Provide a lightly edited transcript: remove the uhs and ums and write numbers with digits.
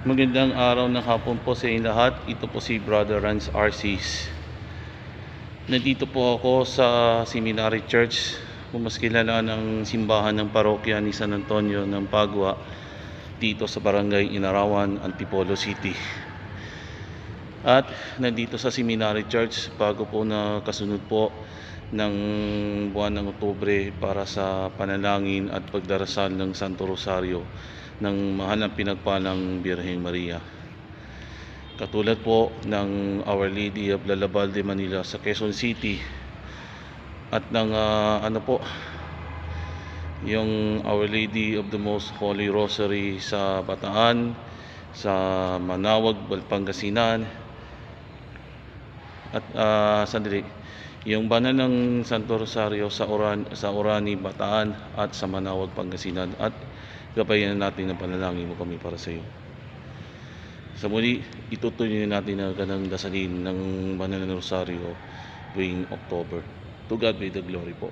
Magandang araw ng hapon po sa inyong lahat. Ito po si Brother Rans Arcis. Nandito po ako sa Seminary Church, kung mas kilala ng simbahan ng parokya ni San Antonio ng Pagua, dito sa Barangay Inarawan, Antipolo City. At nandito sa Seminary Church bago po na kasunod po ng buwan ng Oktubre para sa panalangin at pagdarasal ng Santo Rosario ng mahal na pinagpalang Birheng Maria. Katulad po ng Our Lady of Lalabal de Manila sa Quezon City at ng yung Our Lady of the Most Holy Rosary sa Bataan, sa Manawag, Pangasinan, at yung banal ng Santo Rosario sa Orani, Bataan at sa Manawag, Pangasinan, at gabayan natin ng panalangin mo kami para sa iyo. Sa muli, itutuloy natin ang ganang dasalin ng banal na Rosario tuwing October. To God be the glory po.